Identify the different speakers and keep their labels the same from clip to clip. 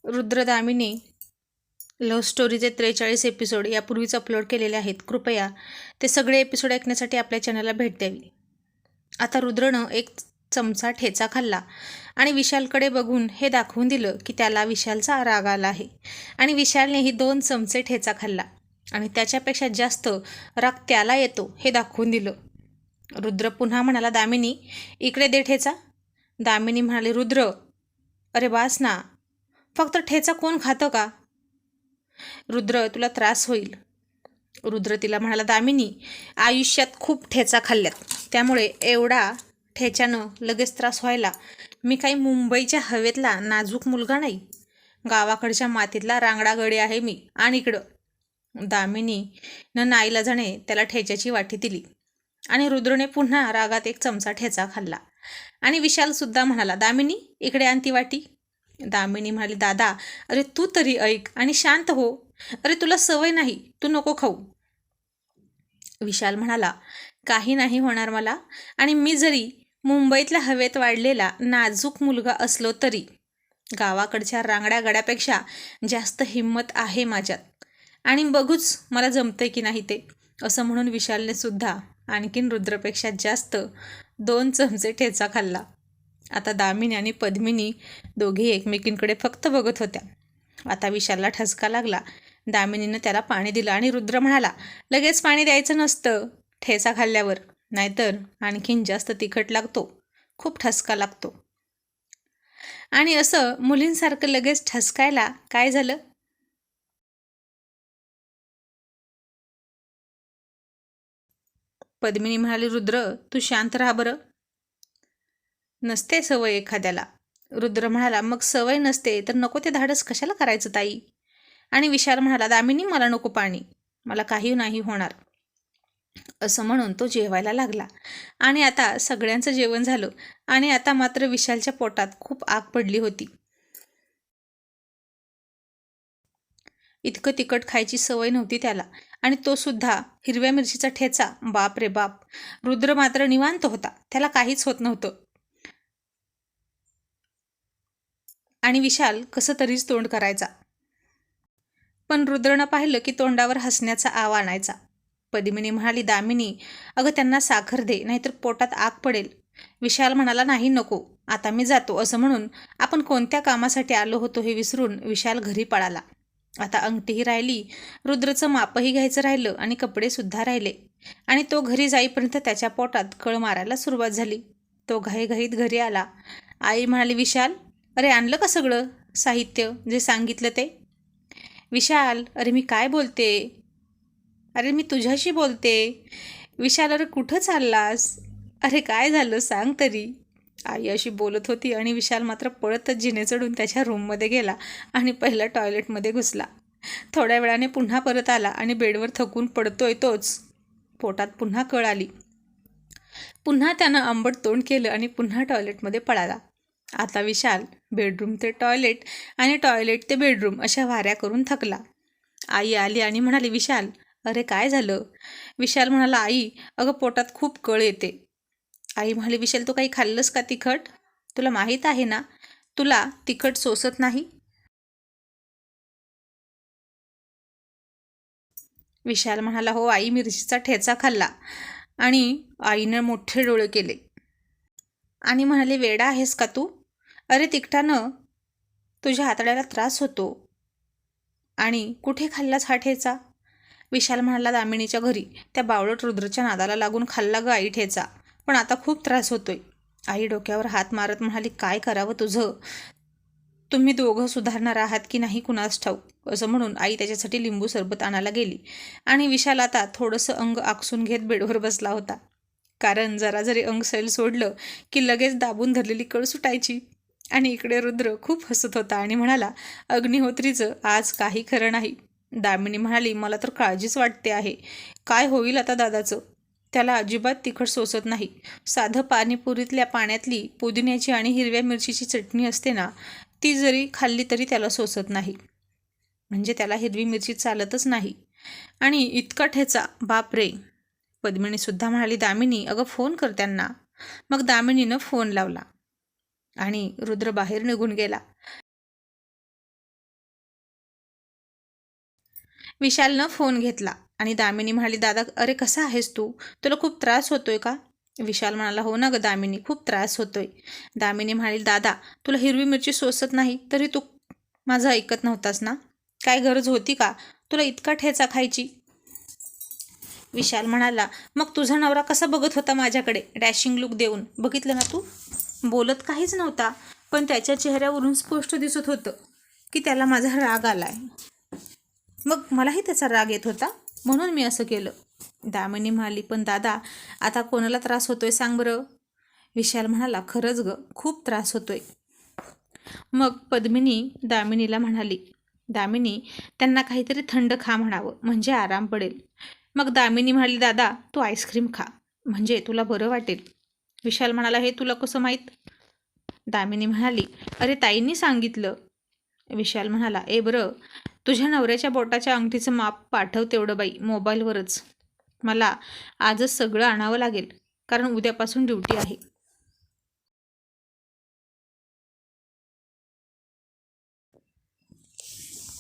Speaker 1: रुद्रदामिनी love स्टोरीचे 43 episode यापूर्वीच upload केलेले आहेत. कृपया ते सगळे एपिसोड ऐकण्यासाठी आपल्या चॅनलला भेट द्यावी. आता रुद्रनं एक चमचा ठेचा खाल्ला आणि विशालकडे बघून हे दाखवून दिलं की त्याला विशालचा राग आला आहे. आणि विशालनेही 2 चमचे ठेचा खाल्ला आणि त्याच्यापेक्षा जास्त राग त्याला येतो हे दाखवून दिलं. रुद्र पुन्हा म्हणाला, दामिनी इकडे दे ठेचा. दामिनी म्हणाली, रुद्र अरे बास ना, फक्त ठेचा कोण खातं का? रुद्र तुला त्रास होईल. रुद्र तिला म्हणाला, दामिनी आयुष्यात खूप ठेचा खाल्ल्यात, त्यामुळे एवढा ठेच्यानं लगेच त्रास व्हायला मी काही मुंबईच्या हवेतला नाजूक मुलगा नाही. गावाकडच्या मातीतला रांगडा गडी आहे मी. आणि इकडं दामिनीनं नाईलाजाने त्याला ठेच्याची वाटी दिली आणि रुद्रने पुन्हा रागात एक चमचा ठेचा खाल्ला. आणि विशालसुद्धा म्हणाला, दामिनी इकडे आण ती वाटी. दामिनी म्हणाली, दादा अरे तू तरी ऐक आणि शांत हो. अरे तुला सवय नाही, तू नको खाऊ. विशाल म्हणाला, काही नाही होणार मला, आणि मी जरी मुंबईतल्या हवेत वाढलेला नाजूक मुलगा असलो तरी गावाकडच्या रांगड्या गड्यापेक्षा जास्त हिंमत आहे माझ्यात, आणि बघूच मला जमतंय की नाही ते. असं म्हणून विशालने सुद्धा आणखीन रुद्रपेक्षा जास्त 2 चमचे ठेचा खाल्ला. आता दामिनी आणि पद्मिनी दोघे एकमेकींकडे फक्त बघत होत्या. आता विशालला ठसका लागला. दामिनीनं त्याला पाणी दिलं आणि रुद्र म्हणाला, लगेच पाणी द्यायचं नसतं ठेचा खाल्ल्यावर, नाहीतर आणखीन जास्त तिखट लागतो, खूप ठसका लागतो. आणि असं मुलींसारखं लगेच ठसकायला काय झालं? पद्मिनी म्हणाली, रुद्र तू शांत राहा बरं. नसते सवय एखाद्याला. रुद्र म्हणाला, मग सवय नसते तर नको ते धाडस कशाला करायचं ताई. आणि विशाल म्हणाला, दामिनी मला नको पाणी, मला काही नाही होणार. असं म्हणून तो जेवायला लागला. आणि आता सगळ्यांचं जेवण झालं आणि आता मात्र विशालच्या पोटात खूप आग पडली होती. इतकं तिखट खायची सवय नव्हती त्याला, आणि तो सुद्धा हिरव्या मिरचीचा ठेचा. बाप रे बाप. रुद्र मात्र निवांत होता, त्याला काहीच होत नव्हतं. आणि विशाल कसं तरीच तोंड करायचा, पण रुद्रनं पाहिलं की तोंडावर हसण्याचा आव आणायचा. पद्मिनी म्हणाली, दामिनी अगं त्यांना साखर दे, नाहीतर पोटात आग पडेल. विशाल म्हणाला, नाही नको, आता मी जातो. असं म्हणून आपण कोणत्या कामासाठी आलो होतो हे विसरून विशाल घरी पळाला. आता अंगठीही राहिली, रुद्रचं मापही घ्यायचं राहिलं आणि कपडेसुद्धा राहिले. आणि तो घरी जाईपर्यंत त्याच्या पोटात कळ मारायला सुरुवात झाली. तो घाईघाईत घरी आला. आई म्हणाली, विशाल अरे आणलं का सगळं साहित्य जे सांगितलं ते? विशाल अरे मी काय बोलते, अरे मी तुझ्याशी बोलते. विशाल अरे कुठं चाललास, अरे काय झालं सांग तरी. आई अशी बोलत होती आणि विशाल मात्र पळतच जिने चढून त्याच्या रूममध्ये गेला आणि पहिला टॉयलेटमध्ये घुसला. थोड्या वेळाने पुन्हा परत आला आणि बेडवर थकून पडतोय तोच पोटात पुन्हा कळ आली. पुन्हा त्यानं आंबट तोंड केलं आणि पुन्हा टॉयलेटमध्ये पळाला. आता विशाल बेडरूम ते टॉयलेट आणि टॉयलेट ते बेडरूम अशा वाऱ्या करून थकला. आई आली आणि म्हणाली, विशाल अरे काय झालं? विशाल म्हणाला, आई अगं पोटात खूप कळ येते. आई म्हणाली, विशाल तू काही खाल्लंस का तिखट? तुला माहीत आहे ना तुला तिखट सोसत नाही. विशाल म्हणाला, हो आई मिरचीचा ठेचा खाल्ला. आणि आईनं मोठे डोळे केले आणि म्हणाले, वेडा आहेस का तू? अरे तिखटानं तुझ्या आतड्याला त्रास होतो. आणि कुठे खाल्लास हा ठेचा? विशाल म्हणाला, दामिनीच्या घरी. त्या बावळट रुद्रच्या नादाला लागून खाल्ला ग आई ठेचा, पण आता खूप त्रास होतोय. आई डोक्यावर हात मारत म्हणाली, काय करावं तुझं? तुम्ही दोघं सुधारणार आहात की नाही कुणास ठाऊक. असं म्हणून आई त्याच्यासाठी लिंबू सरबत आणायला गेली. आणि विशाल आता थोडंसं अंग आकसून घेत बेडवर बसला होता, कारण जरा जरी अंग सैल सोडलं की लगेच दाबून धरलेली कळ सुटायची. आणि इकडे रुद्र खूप हसत होता आणि म्हणाला, अग्निहोत्रीचं आज काही खरं नाही. दामिनी म्हणाली, मला तर काळजीच वाटते आहे. काय होईल आता दादाचं? त्याला अजिबात तिखट सोसत नाही. साधं पाणीपुरीतल्या पाण्यातली पुदिन्याची आणि हिरव्या मिरचीची चटणी असते ना, ती जरी खाल्ली तरी त्याला सोसत नाही. म्हणजे त्याला हिरवी मिरची चालतच नाही. आणि इतका ठेचा, बाप रे. पद्मिनीसुद्धा म्हणाली, दामिनी अगं फोन कर त्यांना. मग दामिनीनं फोन लावला आणि रुद्र बाहेर निघून गेला. विशालनं फोन घेतला आणि दामिनी म्हणाली, दादा अरे कसा आहेस तू? तुला खूप त्रास होतोय का? विशाल म्हणाला, हो ना ग दामिनी, खूप त्रास होतोय. दामिनी म्हणाली, दादा तुला हिरवी मिरची सोसत नाही तरी तू माझं ऐकत नव्हतास ना? काय गरज होती का तुला इतका ठेचा खायची? विशाल म्हणाला, मग तुझा नवरा कसा बघत होता माझ्याकडे डॅशिंग लुक देऊन, बघितलं ना तू? बोलत काहीच नव्हता, पण त्याच्या चेहऱ्यावरून स्पष्ट दिसत होतं की त्याला माझा राग आलाय. मग मलाही त्याचा राग येत होता, म्हणून मी असं केलं. दामिनी म्हणाली, पण दादा आता कोणाला त्रास होतोय सांग बरं? विशाल म्हणाला, खरंच ग खूप त्रास होतोय. मग पद्मिनी दामिनीला म्हणाली, दामिनी त्यांना काहीतरी थंड खा म्हणावं, म्हणजे आराम पडेल. मग दामिनी म्हणाली, दादा तू आईस्क्रीम खा, म्हणजे तुला बरं वाटेल. विशाल म्हणाला, हे तुला कसं माहीत? दामिनी म्हणाली, अरे ताईंनी सांगितलं. विशाल म्हणाला, बरं तुझ्या नवऱ्याच्या बोटाच्या अंगठीचं माप पाठव तेवढं बाई मोबाईलवरच. मला आजच सगळं आणावं लागेल, कारण उद्यापासून ड्युटी आहे.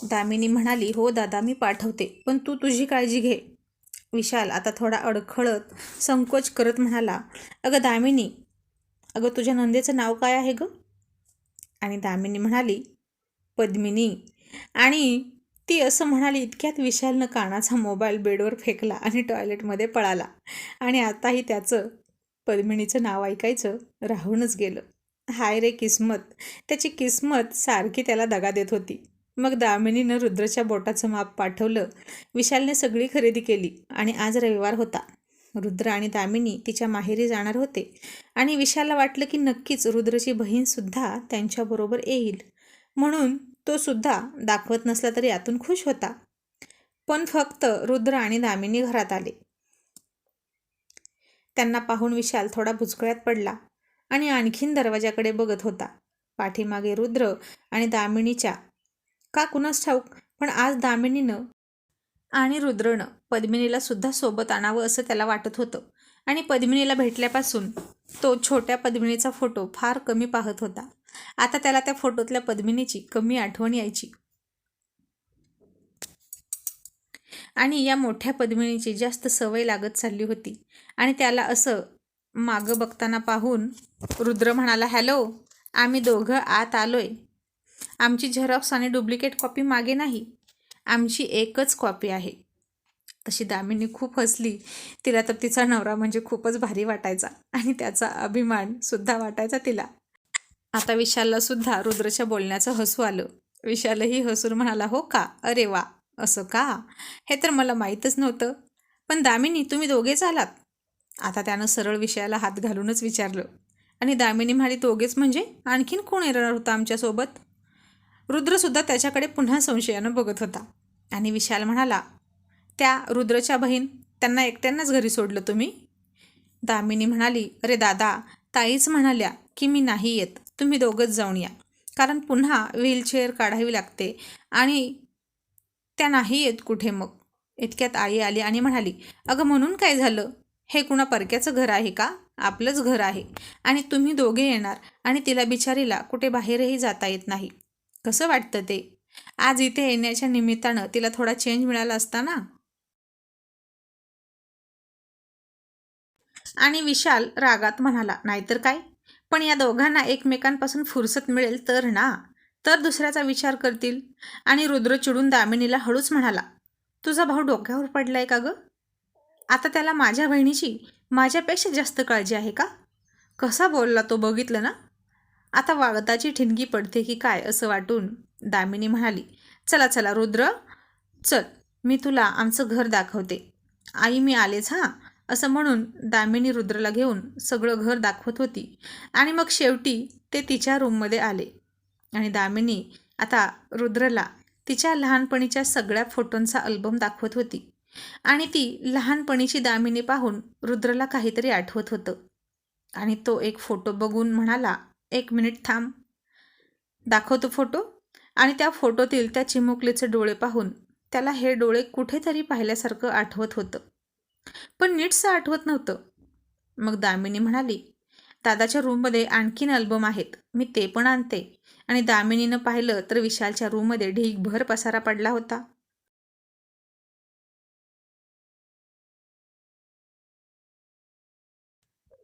Speaker 1: दामिनी म्हणाली, हो दादा मी पाठवते, पण तू तुझी काळजी घे. विशाल आता थोडा अडखळत संकोच करत म्हणाला, अगं दामिनी, अगं तुझ्या नंदेचं नाव काय आहे गं? आणि दामिनी म्हणाली, पद्मिनी. आणि ती असं म्हणाली इतक्यात विशालनं कानाचा मोबाईल बेडवर फेकला आणि टॉयलेटमध्ये पळाला. आणि आताही त्याचं पद्मिनीचं नाव ऐकायचं राहूनच गेलं. हाय रे किस्मत, त्याची किस्मत सारखी त्याला दगा देत होती. मग दामिनीनं रुद्रच्या बोटाचं माप पाठवलं. विशालने सगळी खरेदी केली आणि आज रविवार होता. रुद्र आणि दामिनी तिच्या माहेरी जाणार होते आणि विशालला वाटलं की नक्कीच रुद्रची बहीणसुद्धा त्यांच्याबरोबर येईल, म्हणून तो सुद्धा दाखवत नसला तरी यातून खुश होता. पण फक्त रुद्र आणि दामिनी घरात आले. त्यांना पाहून विशाल थोडा बुचकळ्यात पडला आणि आणखीन दरवाजाकडे बघत होता. पाठीमागे रुद्र आणि दामिनीच्या, का कुणास ठाऊक, पण आज दामिनीनं आणि रुद्रनं पद्मिनीला सुद्धा सोबत आणावं असं त्याला वाटत होतं. आणि पद्मिनीला भेटल्यापासून तो छोट्या पद्मिनीचा फोटो फार कमी पाहत होता. आता त्याला त्या फोटोतल्या पद्मिनीची कमी आठवण यायची आणि या मोठ्या पद्मिनीची जास्त सवय लागत चालली होती. आणि त्याला असं मागं बघताना पाहून रुद्र म्हणाला, हॅलो, आम्ही दोघं आत आलोय. आमची झेरॉक्स आणि डुप्लिकेट कॉपी मागे नाही, आमची एकच कॉपी आहे. तशी दामिनी खूप हसली. तिला तर तिचा नवरा म्हणजे खूपच भारी वाटायचा आणि त्याचा अभिमान सुद्धा वाटायचा तिला. आता विशालला सुद्धा रुद्रच्या बोलण्याचं हसू आलं. विशालही हसून म्हणाला, हो का, अरे वा, असं का, हे तर मला माहीतच नव्हतं. पण दामिनी तुम्ही दोघेच आलात? आता त्यानं सरळ विषयाला हात घालूनच विचारलं. आणि दामिनी म्हणाली, दोघेच म्हणजे आणखीन कोण येणार होता आमच्यासोबत? रुद्रसुद्धा त्याच्याकडे पुन्हा संशयानं बघत होता. आणि विशाल म्हणाला, त्या रुद्रच्या बहीण, त्यांना एकट्यांनाच घरी सोडलं तुम्ही? दामिनी म्हणाली, अरे दादा, ताईच म्हणाल्या की मी नाही येत, तुम्ही दोघंच जाऊन या, कारण पुन्हा व्हीलचेअर काढावी लागते आणि त्या नाही येत कुठे. मग इतक्यात आई आली आणि म्हणाली, अगं म्हणून काय झालं, हे कुणा परक्याचं घर आहे का? आपलंच घर आहे आणि तुम्ही दोघे येणार आणि तिला बिचारीला कुठे बाहेरही जाता येत नाही. कसं वाटतं ते? आज इथे येण्याच्या निमित्तानं तिला थोडा चेंज मिळाला असता ना. आणि विशाल रागात म्हणाला, नाहीतर काय, पण या दोघांना एकमेकांपासून फुरसत मिळेल तर ना, तर दुसऱ्याचा विचार करतील. आणि रुद्र चिडून दामिनीला हळूच म्हणाला, तुझा भाऊ डोक्यावर पडलाय का गं? आता त्याला माझ्या बहिणीची माझ्यापेक्षा जास्त काळजी आहे का? कसा बोलला तो, बघितलं ना? आता वागताची ठिणगी पडते की काय असं वाटून दामिनी म्हणाली, चला चला रुद्र, चल मी तुला आमचं घर दाखवते. आई मी आलेच हां, असं म्हणून दामिनी रुद्रला घेऊन सगळं घर दाखवत होती. आणि मग शेवटी ते तिच्या रूममध्ये आले आणि दामिनी आता रुद्रला तिच्या लहानपणीच्या सगळ्या फोटोंचा अल्बम दाखवत होती. आणि ती लहानपणीची दामिनी पाहून रुद्रला काहीतरी आठवत होतं. आणि तो एक फोटो बघून म्हणाला, एक मिनिट थांब, दाखवतो फोटो. आणि त्या फोटोतील त्या चिमुकलीचे डोळे पाहून त्याला हे डोळे कुठेतरी पाहिल्यासारखं आठवत होतं, पण नीटसं आठवत नव्हतं. मग दामिनी म्हणाली, दादाच्या रूममध्ये आणखीन अल्बम आहेत, मी ते पण आणते. आणि दामिनीनं पाहिलं तर विशालच्या रूममध्ये ढीगभर पसारा पडला होता.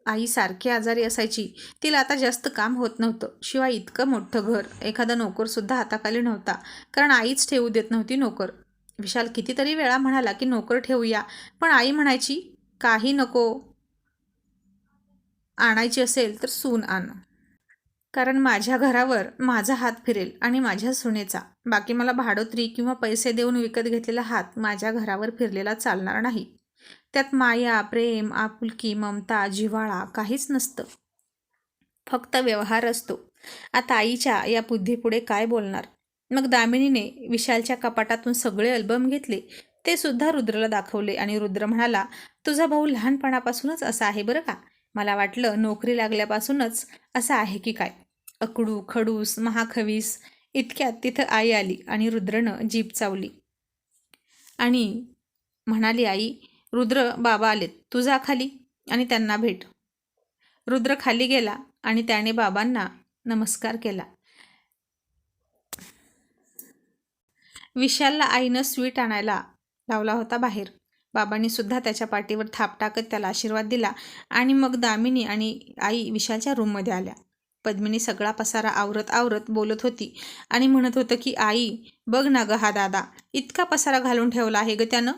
Speaker 1: आई सारखी आजारी असायची. तिला आता जास्त काम होत नव्हतं. शिवाय इतकं मोठं घर, एखादा नोकरसुद्धा हाताखाली नव्हता, कारण आईच ठेवू देत नव्हती नोकर. विशाल कितीतरी वेळा म्हणाला की नोकर ठेवूया, पण आई म्हणायची काही नको, आणायची असेल तर सून आण. कारण माझ्या घरावर माझा हात फिरेल आणि माझ्या सुनेचा. बाकी मला भाडोत्री किंवा पैसे देऊन विकत घेतलेला हात माझ्या घरावर फिरलेला चालणार नाही. त्यात माया, प्रेम, आपुलकी, ममता, जिव्हाळा काहीच नसतं. फक्त व्यवहार असतो. आता आईच्या या बुद्धीपुढे काय बोलणार? मग दामिनीने विशालच्या कपाटातून सगळे अल्बम घेतले. ते सुद्धा रुद्रला दाखवले आणि रुद्र म्हणाला, तुझा भाऊ लहानपणापासूनच असा आहे बरं का. मला वाटलं नोकरी लागल्यापासूनच असा आहे की काय. अकडू, खडूस, महाखवीस. इतक्यात तिथं आई आली आणि रुद्रनं जीभ चावली आणि म्हणाली, आई, रुद्र बाबा आलेत, तू जा खाली आणि त्यांना भेट. रुद्र खाली गेला आणि त्याने बाबांना नमस्कार केला. विशालला आईनं स्वीट आणायला लावला होता बाहेर. बाबांनी सुद्धा त्याच्या पाठीवर थाप टाकत त्याला आशीर्वाद दिला आणि मग दामिनी आणि आई विशालच्या रूममध्ये आल्या. पद्मिनी सगळा पसारा आवरत आवरत बोलत होती आणि म्हणत होतं की आई, बघ ना ग, हा दादा इतका पसारा घालून ठेवला आहे ग त्यानं.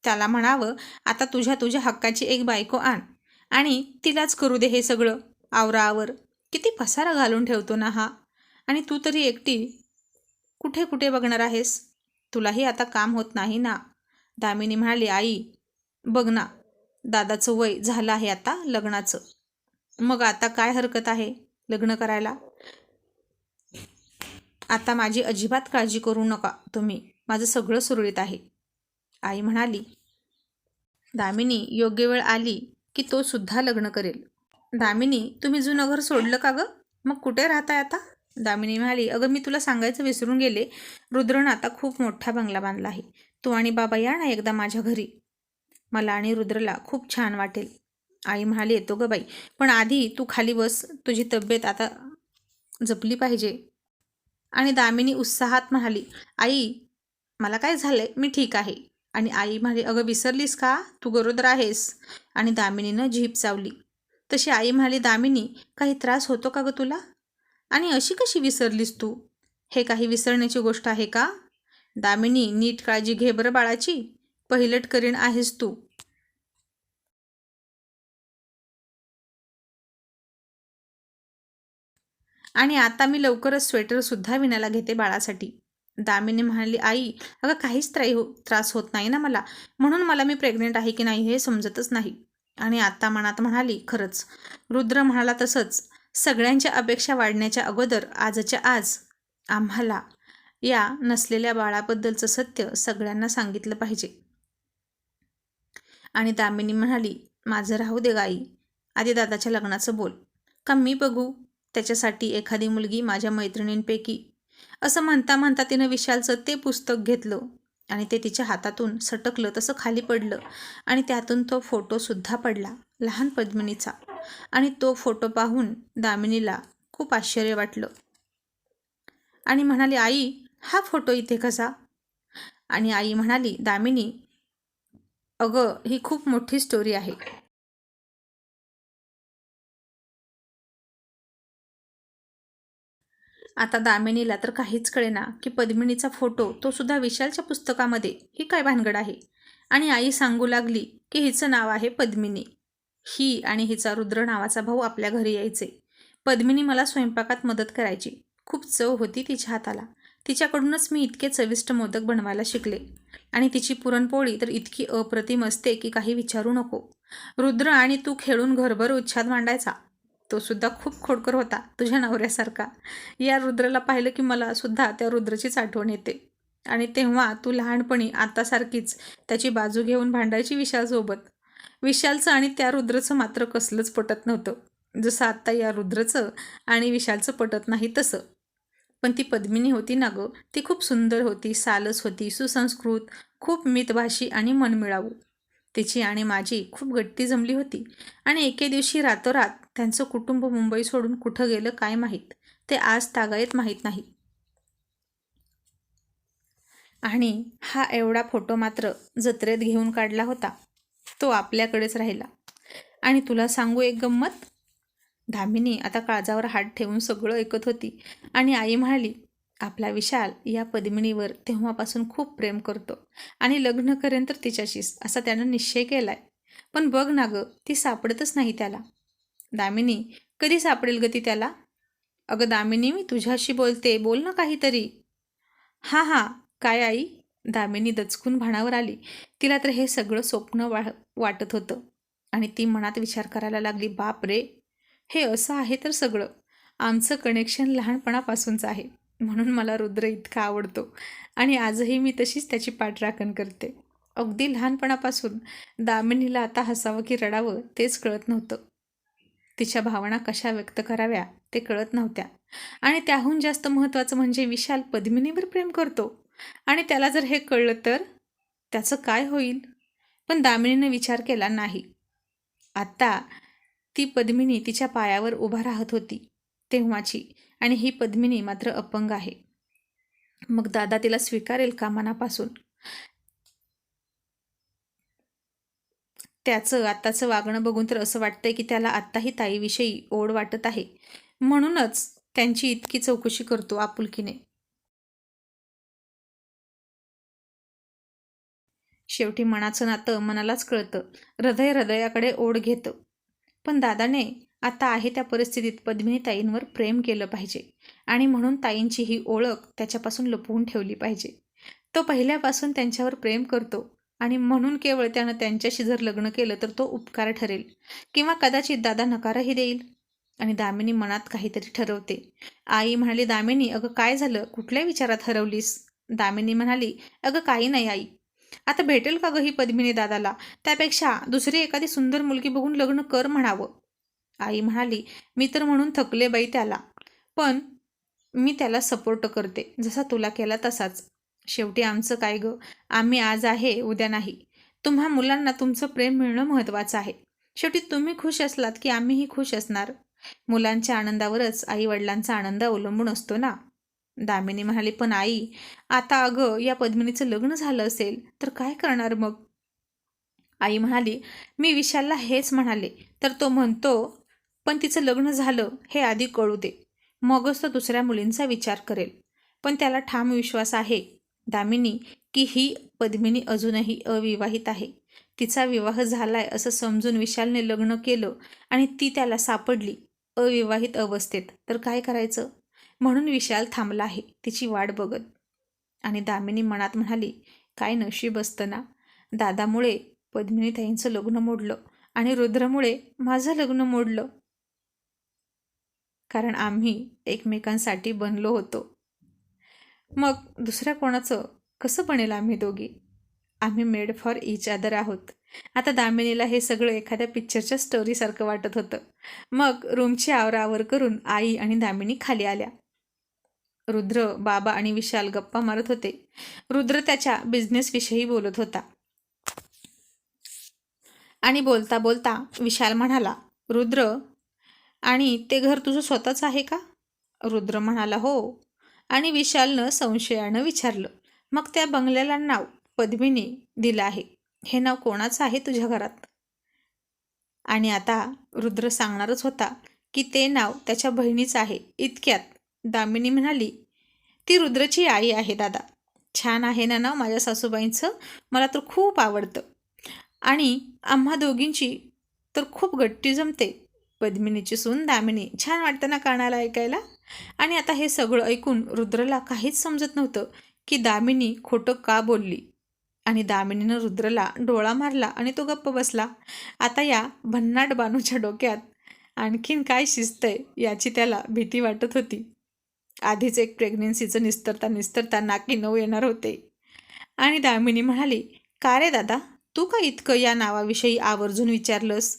Speaker 1: त्याला म्हणावं, आता तुझ्या तुझ्या हक्काची एक बायको आण आणि तिलाच करू दे हे सगळं आवराआवर. किती पसारा घालून ठेवतो ना हा. आणि तू तरी एकटी कुठे कुठे बघणार आहेस? तुलाही आता काम होत नाही ना. दामिनी म्हणाली, आई बघ ना, दादाचं वय झालं आहे आता लग्नाचं. मग आता काय हरकत आहे लग्न करायला? आता माझी अजिबात काळजी करू नका तुम्ही, माझं सगळं सुरळीत आहे. आई म्हणाली, दामिनी योग्य वेळ आली की तो सुद्धा लग्न करेल. दामिनी, तुम्ही जुनं घर सोडलं का गं? मग कुठे राहताय आता? दामिनी म्हणाली, अगं मी तुला सांगायचं विसरून गेले, रुद्रनं आता खूप मोठा बंगला बांधला आहे. तू आणि बाबा या ना एकदा माझ्या घरी, मला आणि रुद्रला खूप छान वाटेल. आई म्हणाली, येतो ग बाई, पण आधी तू खाली बस, तुझी तब्येत आता जपली पाहिजे. आणि दामिनी उत्साहात म्हणाली, आई मला काय झालंय, मी ठीक आहे. आणि आई म्हणाली, अगं विसरलीस का, तू गरोदर आहेस. आणि दामिनीनं जीभ चावली. तशी आई म्हणाली, दामिनी काही त्रास होतो का गं तुला? आणि अशी कशी विसरलीस तू? हे काही विसरण्याची गोष्ट आहे का? दामिनी, नीट काळजी घे बरं बाळाची, पहिलट करीण आहेस तू. आणि आता मी लवकरच स्वेटरसुद्धा विणायला घेते बाळासाठी. दामिनी म्हणाली, आई अगं काहीच त्रास होत नाही ना मला, म्हणून मला मी प्रेग्नेंट आहे की नाही हे समजतच नाही. आणि आता मनात म्हणाली, खरंच रुद्र म्हणाला तसंच, सगळ्यांच्या अपेक्षा वाढण्याच्या अगोदर आजच्या आज आम्हाला या नसलेल्या बाळाबद्दलचं सत्य सगळ्यांना सांगितलं पाहिजे. आणि दामिनी म्हणाली, माझं राहू दे गाई, आधी दादाच्या लग्नाचं बोल, का मी बघू त्याच्यासाठी एखादी मुलगी माझ्या मैत्रिणींपैकी. असं म्हणता म्हणता तिनं विशालचं ते पुस्तक घेतलं आणि ते तिच्या हातातून सटकलं तसं खाली पडलं आणि त्यातून तो फोटोसुद्धा पडला, लहान पद्मिनीचा. आणि तो फोटो पाहून दामिनीला खूप आश्चर्य वाटलं आणि म्हणाली, आई हा फोटो इथे कसा? आणि आई म्हणाली, दामिनी अगं ही खूप मोठी स्टोरी आहे. आता दामिनीला तर काहीच कळेना की पद्मिनीचा फोटो तो सुद्धा विशालच्या पुस्तकामध्ये, ही काय भानगड आहे. आणि आई सांगू लागली की हिचं नाव आहे पद्मिनी. ही आणि हिचा रुद्र नावाचा भाऊ आपल्या घरी यायचे. पद्मिनी मला स्वयंपाकात मदत करायची. खूप चव होती तिच्या हाताला. तिच्याकडूनच मी इतके चविष्ट मोदक बनवायला शिकले. आणि तिची पुरणपोळी तर इतकी अप्रतिम असते की काही विचारू नको. रुद्र आणि तू खेळून घरभर उच्छाद मांडायचा. तो सुद्धा खूप खोडकर होता, तुझ्या नवऱ्यासारखा. या रुद्रला पाहिलं की मला सुद्धा त्या रुद्रचीच आठवण येते. आणि तेव्हा तू लहानपणी आतासारखीच त्याची बाजू घेऊन भांडायची विशालसोबत. विशालचं आणि त्या रुद्रचं मात्र कसलंच पटत नव्हतं, जसं आत्ता या रुद्रचं आणि विशालचं पटत नाही तसं. पण ती पद्मिनी होती ना गं, ती खूप सुंदर होती, सालस होती, सुसंस्कृत, खूप मितभाषी आणि मनमिळावू. तिची आणि माझी खूप गट्टी जमली होती. आणि एके दिवशी रातोरात त्यांचं कुटुंब मुंबई सोडून कुठं गेलं काय माहीत, ते आज तागायत माहीत नाही. आणि हा एवढा फोटो मात्र जत्रेत घेऊन काढला होता, तो आपल्याकडेच राहिला. आणि तुला सांगू एक गंमत. दामिनी आता काळजावर हात ठेवून सगळं ऐकत होती आणि आई म्हणाली, आपला विशाल या पद्मिनीवर तेव्हापासून खूप प्रेम करतो आणि लग्न करेन तर तिच्याशीच असा त्यानं निश्चय केलाय. पण बघ ना गं, ती सापडतच नाही त्याला. दामिनी, कधी सापडेल ग ती त्याला? अगं दामिनी, मी तुझ्याशी बोलते, बोल ना काहीतरी. हां हां, काय आई? दामिनी दचकून भानावर आली. तिला तर हे सगळं स्वप्न वाटत होतं आणि ती मनात विचार करायला लागली, बाप रे, हे असं आहे तर सगळं. आमचं कनेक्शन लहानपणापासूनचं आहे, म्हणून मला रुद्र इतका आवडतो आणि आजही मी तशीच त्याची पाठराखण करते. अगदी लहानपणापासून दामिनीला आता हसावं की रडावं तेच कळत नव्हतं. तिच्या भावना कशा व्यक्त कराव्या ते कळत नव्हत्या. आणि त्याहून जास्त महत्त्वाचं म्हणजे विशाल पद्मिनीवर प्रेम करतो आणि त्याला जर हे कळलं तर त्याचं काय होईल? पण दामिनीने विचार केला नाही. आता ती पद्मिनी तिच्या पायावर उभा राहत होती तेव्हाची, आणि ही पद्मिनी मात्र अपंग आहे. मग दादा तिला स्वीकारेल का मनापासून? त्याचं आत्ताचं वागणं बघून तर असं वाटतंय की त्याला आत्ताही ताईविषयी ओढ वाटत आहे, म्हणूनच त्यांची इतकी चौकशी करतो आपुलकीने. शेवटी मनाचं नातं मनालाच कळतं, हृदय हृदयाकडे ओढ घेतं. पण दादाने आता आहे त्या परिस्थितीत पद्मिनी ताईंवर प्रेम केलं पाहिजे आणि म्हणून ताईंची ही ओळख त्याच्यापासून लपवून ठेवली पाहिजे. तो पहिल्यापासून त्यांच्यावर प्रेम करतो आणि म्हणून केवळ त्यानं त्यांच्याशी जर लग्न केलं तर तो उपकार ठरेल किंवा कदाचित दादा नकारही देईल. आणि दामिनी मनात काहीतरी ठरवते. आई म्हणाली, दामिनी अगं काय झालं, कुठल्या विचारात हरवलीस? दामिनी म्हणाली, अगं काही नाही आई. आता भेटेल का गं ही पद्मिनी दादाला? त्यापेक्षा दुसरी एखादी सुंदर मुलगी बघून लग्न कर म्हणावं. आई म्हणाली, मी तर म्हणून थकले बाई त्याला, पण मी त्याला सपोर्ट करते, जसा तुला केला तसाच. शेवटी आमचं काय गं, आम्ही आज आहे उद्या नाही. तुम्हा मुलांना तुमचं प्रेम मिळणं महत्त्वाचं आहे. शेवटी तुम्ही खुश असलात की आम्हीही खुश असणार. मुलांच्या आनंदावरच आई वडिलांचा आनंद अवलंबून असतो ना. दामिनी म्हणाली, पण आई, आता अगं या पद्मिनीचं लग्न झालं असेल तर काय करणार मग? आई म्हणाली, मी विशालला हेच म्हणाले तर तो म्हणतो, पण तिचं लग्न झालं हे आधी कळू दे, मगच तो दुसऱ्या मुलींचा विचार करेल. पण त्याला ठाम विश्वास आहे दामिनी की ही पद्मिनी अजूनही अविवाहित आहे. तिचा विवाह झालाय असं समजून विशालने लग्न केलं आणि ती त्याला सापडली अविवाहित अवस्थेत तर काय करायचं? म्हणून विशाल थांबला आहे तिची वाट बघत. आणि दामिनी मनात म्हणाली, काय नशीब असतं ना, दादामुळे पद्मिनीताईंचं लग्न मोडलं आणि रुद्रमुळे माझं लग्न मोडलं, कारण आम्ही एकमेकांसाठी बनलो होतो. मग दुसऱ्या कोणाचं कसं बनेल आम्ही दोघी? आम्ही मेड फॉर इच अदर आहोत. आता दामिनीला हे सगळं एखाद्या पिक्चरच्या स्टोरीसारखं वाटत होतं. मग रूमची आवराआवर करून आई आणि दामिनी खाली आल्या. रुद्र, बाबा आणि विशाल गप्पा मारत होते. रुद्र त्याच्या बिझनेसविषयी बोलत होता आणि बोलता बोलता विशाल म्हणाला, रुद्र, आणि ते घर तुझं स्वतःच आहे का? रुद्र म्हणाला, हो. आणि विशालनं संशयानं विचारलं, मग त्या बंगल्याला नाव पद्मिनी दिलं आहे, हे नाव कोणाचं आहे तुझ्या घरात? आणि आता रुद्र सांगणारच होता की ते नाव त्याच्या बहिणीचं आहे. इतक्यात दामिनी म्हणाली, ती रुद्रची आई आहे दादा. छान आहे ना नाव माझ्या सासूबाईंचं, मला तर खूप आवडतं आणि आम्हा दोघींची तर खूप गट्टी जमते. पद्मिनीची सून दामिनी, छान वाटतं ना कानाला ऐकायला. आणि आता हे सगळं ऐकून रुद्रला काहीच समजत नव्हतं की दामिनी खोटं का बोलली. आणि दामिनीनं रुद्रला डोळा मारला आणि तो गप्प बसला. आता या भन्नाट बानूच्या डोक्यात आणखीन काय शिजतंय याची त्याला भीती वाटत होती. आधीच एक प्रेग्नेन्सीचं निस्तरता निस्तरता नाकी नऊ येणार होते. आणि दामिनी म्हणाली, का रे दादा, तू का इतकं या नावाविषयी आवर्जून विचारलंस?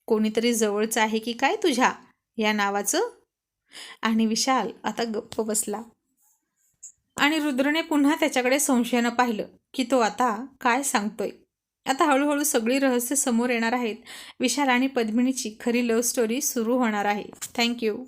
Speaker 1: कोणीतरी जवळचं आहे की काय तुझ्या या नावाचं? आणि विशाल आता गप्प बसला आणि रुद्रने पुन्हा त्याच्याकडे संशयानं पाहिलं की तो आता काय सांगतोय. आता हळूहळू सगळी रहस्य समोर येणार आहेत. विशाल आणि पद्मिनीची खरी लव्ह स्टोरी सुरू होणार आहे. थँक्यू.